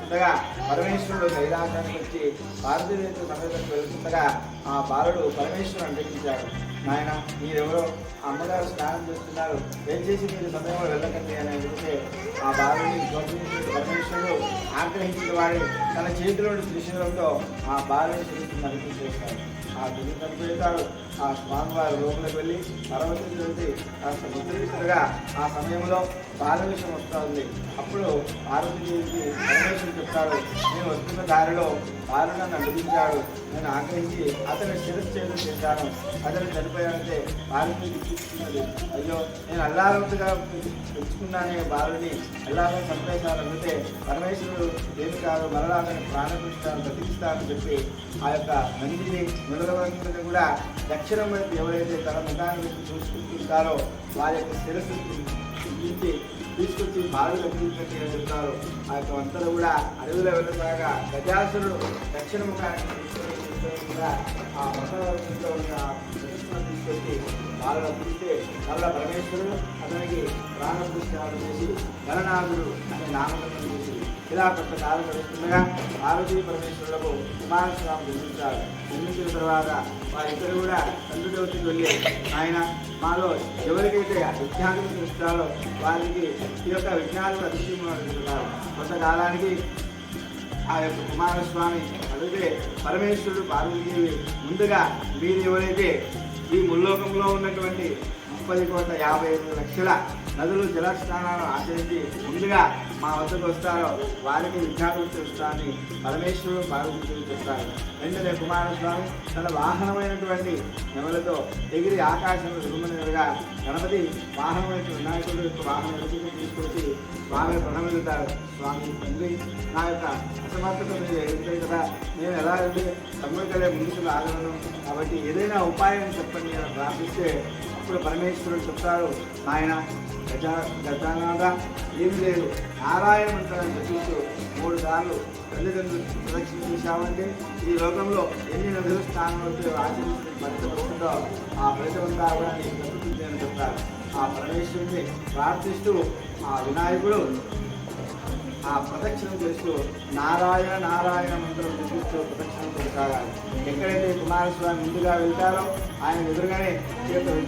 ఉండగా పరమేశ్వరుడు కైలాసానికి వచ్చి పార్వతీదేవితో సమేతంగా వెళ్తుండగా ఆ బాలుడు పరమేశ్వరుడు అంటగించాడు. నాయన మీరెవరో అమ్మగారు స్నానం చేస్తున్నారు, దయచేసి మీరు సమయంలో వెళ్ళకండి అని అడిగితే ఆ బాలుడిని గౌరవించిన పరమేశ్వరుడు ఆగ్రహించిన వాడి తన చేతిలోని త్రిశూలంతో ఆ బాలుని నడిపించేస్తాడు. ఆ దిగి చనిపోతాడు. ఆ స్వామివారి లోపలికి వెళ్ళి పర్వతం కాస్త ముద్రించగా ఆ సమయంలో బాలవిషం వస్తూ ఉంది. అప్పుడు పార్వతీదేవికి పరమేశ్వరుడు చెప్తాడు, నేను వస్తున్న దారిలో బాలు నన్ను అడిగించాడు, నేను ఆగ్రహించి అతని శిరశ్చేదం చేశాను, అతను చనిపోయాడంటే పార్వతీదేవి తీసుకున్నది. అయ్యో నేను అల్లారంతుగా పెంచుకున్నానే బాలుని అల్లారం చంపేశానంటే పరమేశ్వరుడు ఏమి కాదు, మరలా అతని ప్రాణపిస్తాను బ్రతికిస్తానని చెప్పి ఆ యొక్క నందిని నిలవని కూడా దక్షిణం వైపు ఎవరైతే తన ముఖాన్ని చూసుకుంటుంటారో వారి యొక్క శిరస్సు తీసుకొచ్చి బాలులు అభివృద్ధి అని చెప్తారు. ఆ యొక్క అంతా కూడా అడవిలో వెళ్ళగా గజాసురుడు దక్షిణ ముఖానికి తీసుకొని కూడా ఆ మఠంలో ఉన్న తీసుకొచ్చి బాలులు అభివృద్ధి మరల పరమేశ్వరుడు అతనికి ప్రాణప్రతిష్ఠాపన చేసి గణనాథుడు అనే నామకరణం చేసి ఇలా కొంతకాలం గడుస్తుండగా పార్వతీ పరమేశ్వరులకు కుమారస్వామి జన్మించారు. జన్మించిన తర్వాత వారిద్దరు కూడా తండ్రి చవితికి వెళ్ళి ఆయన మాలో ఎవరికైతే విజ్ఞానం ఇస్తారో వారికి ఈ యొక్క విజ్ఞానం అధిష్టిస్తున్నారు. కొంతకాలానికి ఆ యొక్క కుమారస్వామి అడిగితే పరమేశ్వరుడు పార్వతీదేవి ముందుగా మీరు ఎవరైతే ఈ ముల్లోకంలో ఉన్నటువంటి 30,55,00,000 నదులు జలస్నానాలు ఆచరించి ముందుగా మా వద్దకు వస్తారో వారికి విజ్ఞాపన చేస్తానని పరమేశ్వరుడు పార్వతీదేవి చెప్తారు. వెంటనే కుమారస్వామి తన వాహనమైనటువంటి నెమలతో ఎగిరి ఆకాశంలో దిగుమనిగా గణపతి వాహనమైన వినాయకుడు యొక్క వాహనం ఎదుగుతూ తీసుకొచ్చి స్వామి ప్రణమిలుతారు. స్వామి తండ్రి నా యొక్క అసమర్థత మీరు ఎదుగుతాయి కదా, నేను ఎలా వెళ్ళి తమ్ముడికలే ముందుకు రాగలను, కాబట్టి ఏదైనా ఉపాయం చెప్పండి అని ప్రార్థిస్తే అప్పుడు పరమేశ్వరుడు చెప్తారు, ఆయన గజానాథ ఏమి లేదు, నారాయణ మంత్రాన్ని జపిస్తూ 3 సార్లు తల్లిదండ్రులు ప్రదక్షిణ చేశామంటే ఈ లోకంలో ఎన్ని నదులు స్థానంలో ఆచరించిన ఫలితం వస్తుందో ఆ ఫలితమంతా కూడా నీకు దక్కుతుంది అని చెప్తారు. ఆ పరమేశ్వరుని ప్రార్థిస్తూ ఆ వినాయకుడు ఆ ప్రదక్షిణం చేస్తూ నారాయణ నారాయణ మంత్రం జపిస్తూ ప్రదక్షిణం కొనసాగాలి. ఎక్కడైతే కుమారస్వామి ముందుగా వెళ్తారో ఆయన ఎదురుగానే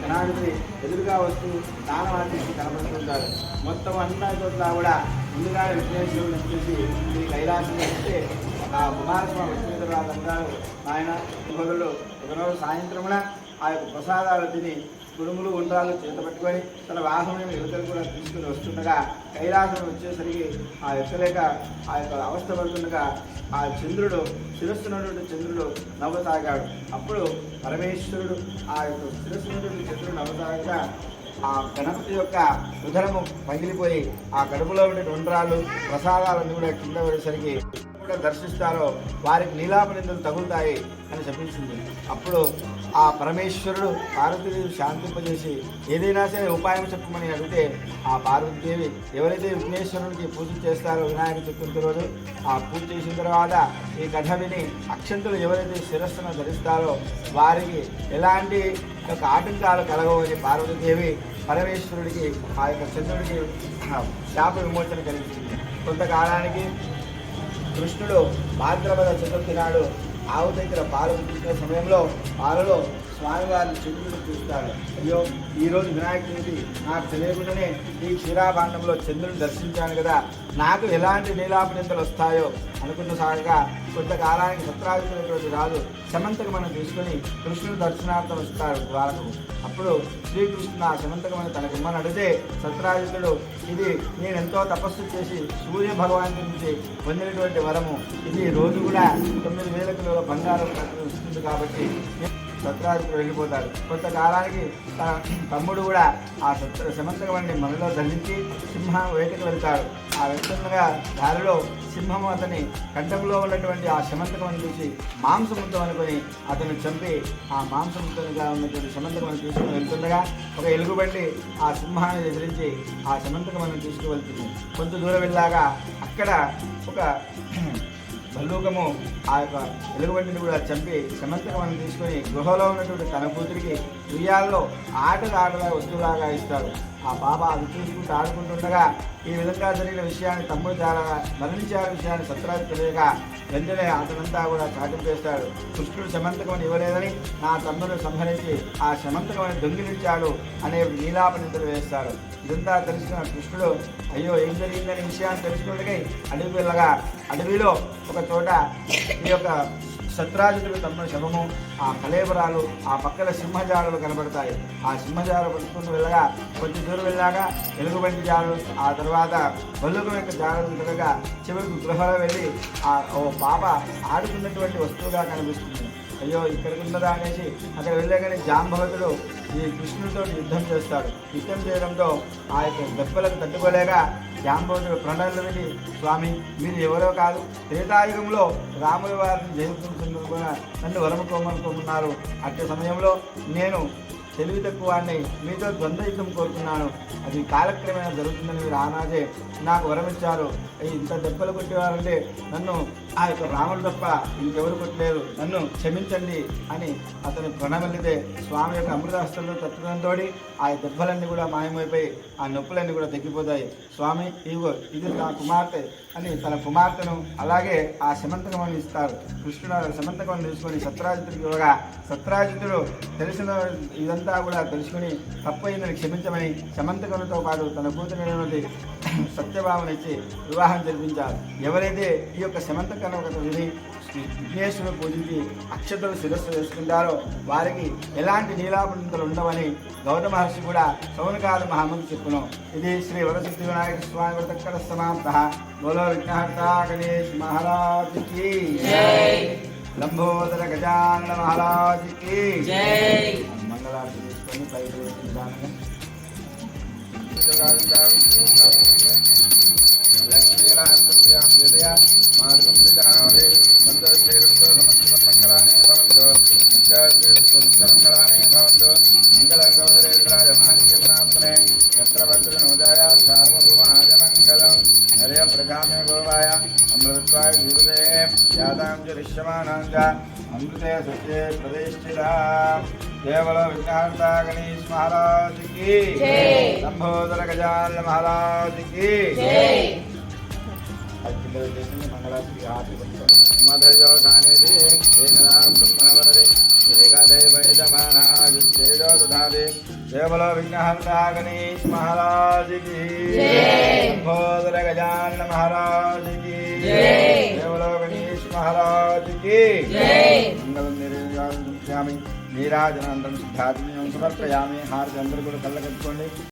గణాధిపతి ఎదురుగా వస్తూ దానవాటికి కనబడుతుంటారు. మొత్తం అన్ని చోట్ల కూడా ముందుగానే విఘ్నేశ్వరుడు వచ్చేసి ఈ కైలాసం వస్తే ఆ కుమారస్వామి వచ్చిన తర్వాత అంటారు, ఆయన మొదలు ఒకరోజు సాయంత్రమున ఆ యొక్క ప్రసాదాలు తిని కుడుములు ఉండ్రాలు చేత పట్టుకొని తన వాహనం యువతలు కూడా తీసుకుని వస్తుండగా కైలాసం వచ్చేసరికి ఆ ఎక్కలేక ఆ యొక్క అవస్థ పడుతుండగా ఆ చంద్రుడు శిరస్సున్నటువంటి చంద్రుడు నవ్వసాగాడు. అప్పుడు పరమేశ్వరుడు ఆ యొక్క శిరస్సున్నటువంటి చంద్రుడు నవ్వసాగగా ఆ గణపతి యొక్క ఉదరము పగిలిపోయి ఆ కడుపులో ఉండే ఉండ్రాలు ప్రసాదాలను కూడా కింద పడేసరికి కూడా దర్శిస్తారో వారికి నీలాపనిందలు తగులుతాయి అని చెప్పించింది. అప్పుడు ఆ పరమేశ్వరుడు పార్వతీదేవి శాంతింపజేసి ఏదైనా సరే ఉపాయం చెప్పమని అడిగితే ఆ పార్వతీదేవి ఎవరైతే విఘ్నేశ్వరునికి పూజ చేస్తారో వినాయక చతుర్థి రోజు ఆ పూజ చేసిన తర్వాత ఈ కథ విని అక్షంతులు ఎవరైతే శిరస్సును ధరిస్తారో వారికి ఎలాంటి యొక్క ఆటంకాలు కలగవని పార్వతీదేవి పరమేశ్వరుడికి ఆ యొక్క చంద్రుడికి శాప విమోచన కలిగించింది. కొంతకాలానికి కృష్ణుడు భాద్రపద చతుర్థి నాడు ఆవు దగ్గర పాలు పుట్టిన సమయంలో పాలలో స్వామివారిని చంద్రుడు చూస్తాడు. అయ్యో ఈరోజు వినాయక చవితి, నాకు తెలియకుండానే ఈ క్షీరాభాండంలో చంద్రుని దర్శించాను కదా, నాకు ఎలాంటి నీలాపనింతలు వస్తాయో అనుకున్న సాగగా కొంతకాలానికి సత్రాజితున్నటువంటి రాజు సమంతకు మనం తీసుకొని కృష్ణుడు దర్శనార్థం వస్తాడు ద్వారకకు. అప్పుడు శ్రీకృష్ణుడు ఆ సమంతకమని తనకు ఇమ్మని అడిగితే సత్రాజితుడు ఇది నేను ఎంతో తపస్సు చేసి సూర్య భగవాన్ నుంచి పొందినటువంటి వరము, ఇది రోజు కూడా 9,000 కిలోల బంగారం వస్తుంది కాబట్టి సత్రాజితుడు వెళ్ళిపోతాడు. కొంతకాలానికి తన తమ్ముడు కూడా ఆ సమంతకమని మనలో ధరించి సింహం వేటకు వెళ్తాడు. ఆ వెళ్తుండగా దారిలో సింహం అతని కంఠంలో ఉన్నటువంటి ఆ సమంతకమని చూసి మాంసముద్ద అనుకొని అతను చంపి ఆ మాంసముద్దగా ఉన్నటువంటి సమంతకమని తీసుకుని వెళ్తుండగా ఒక ఎలుగుబండి ఆ సింహాన్ని ఎదిరించి ఆ సమంతకమని తీసుకువెళ్తుంది. కొంత దూరం వెళ్ళాగా అక్కడ ఒక భల్లూకము ఆ యొక్క ఎలుగుబంటిని కూడా చంపి సమంతకమని తీసుకొని గృహలో ఉన్నటువంటి తన కూతురికి ఉయ్యాల్లో ఆటలా వస్తువులాగా ఇస్తాడు. ఆ బాబా అది చూసుకుంటూ ఆడుకుంటుండగా ఈ విధంగా జరిగిన విషయాన్ని తమ్ముడు చాలా మరణించిన విషయాన్ని సత్రాజు తెలియక వెంటనే అతనంతా కూడా చాటింపేస్తాడు. కృష్ణుడు సమంతకమని ఇవ్వలేదని నా తమ్ముడు సంహరించి ఆ సమంతకమని దొంగిలించాడు అనే నీలాపనింతలు వేస్తాడు. ఇదంతా తెలిసిన కృష్ణుడు అయ్యో ఏం జరిగిందనే విషయాన్ని తెలుసుకుంటే అడవి వెళ్ళగా అడవిలో ఒక చోట ఈ యొక్క సత్రాజితుడు తమ్ముడు శవము, ఆ కలేబరాలు, ఆ పక్కన సింహజాడలు కనబడతాయి. ఆ సింహజాడలు పట్టుకుని వెళ్ళగా కొంచెం దూరం వెళ్ళాగా ఎలుగుబంటి జాడలు, ఆ తర్వాత బల్లుకం యొక్క జాడలు తిరగగా చివరికి గృహలో వెళ్ళి ఆ ఓ పాప ఆడుకున్నటువంటి వస్తువుగా కనిపిస్తుంది. అయ్యో ఇక్కడికి ఉన్నదా అనేసి అక్కడ వెళ్ళగానే జాంబవతుడు ఈ కృష్ణుడితో యుద్ధం చేస్తాడు. యుద్ధం చేయడంతో ఆ యొక్క దెబ్బలకు తట్టుకోలేక జాంబవతుడు ప్రణాళిక వెళ్ళి స్వామి మీరు ఎవరో కాదు, త్రేతాయుగంలో రాముల వారిని జయించుకుని నన్ను వరముకోమనుకోమన్నారు. అట్టి సమయంలో నేను తెలివి తక్కువాన్ని, మీతో ద్వంద్వ యుద్ధం కోరుతున్నాను. అది కాలక్రమేణా జరుగుతుందని మీరు ఆనాడే నాకు వరమిచ్చారు. ఇంత దెబ్బలు కొట్టేవారంటే నన్ను ఆ యొక్క రాముడు తప్ప ఇంకెవరు కొట్టలేరు, నన్ను క్షమించండి అని అతని ప్రణమిల్లితే స్వామి యొక్క అమృతాస్త్రంలో తత్వంతో ఆ దెబ్బలన్నీ కూడా మాయమైపోయి ఆ నొప్పులన్నీ కూడా తగ్గిపోతాయి. స్వామి ఇదిగో ఇది నా కుమార్తె అని తన కుమార్తెను అలాగే ఆ శమంతకమని ఇస్తారు. కృష్ణుడు శమంతకమని తీసుకొని సత్రాజితుడికి ఇవ్వగా సత్రాజితుడు తెలిసిన ఇదంతా కూడా తెలుసుకుని తప్పైందని క్షమించమని శమంతకములతో పాటు తన కూతురైనటువంటి సత్యభామనిచ్చి వివాహం జరిపించారు. ఎవరైతే ఈ యొక్క శమంతకం విని విఘ్నేశ్వరుడు పూజించి అక్షతలు శిరస్సు వేసుకుంటారో వారికి ఎలాంటి నీలాపంతలు ఉండవని గౌతమ మహర్షి కూడా సౌనకాది మహామంత్రి చెప్పును. ఇది శ్రీ వరసిద్ధి వినాయక స్వామి వ్రతకర సమాప్త. బోలో విఘ్నహర్త గణేష్ మహారాజ్ కి జై, లంబోదర గజానన మహారాజ్ కి జై. మంగళారతి తీసుకొని పైకి మాధురం శ్రీరామే సంతోషేస్తు సమస్తమంగళాని భవంతు నిత్యాశ్రీమంగళాని భవంతు. మంగళగౌరేంద్రాయ మహనీయప్రాప్తనే యత్ర వర్తనోదాయ సార్వభౌమాజమంగళం. హరే ప్రజామే గోవాయ అమృతత్వాయ జీవదే యాదాం చ రిష్యమానాం చ అమృతే సత్యే ప్రతిష్ఠితా. కేవల విఘ్నహర్త గణేష్ మహారాజ్ కి జై, లంబోదర గజానన మహారాజ్ కి జై. మంగళాశ్రీ ఆర్తి మధయోధానిది ఏకదాం బ్రహ్మణవరది ఏకదైవైదమానాయుష్ేజోదాది. కేవల విఘ్నహర్త గణేష్ మహారాజ్ కి జై, లంబోదర గజానన మహారాజ్ కి జై, కేవల గణేష్ మహారాజ్ కి జై. మంగళం నిర్యామి నీరాజనందం సిద్ధాత్మీయం సమర్పయామి. హారతి అందరూ కూడా కళ్ళ కట్టుకోండి.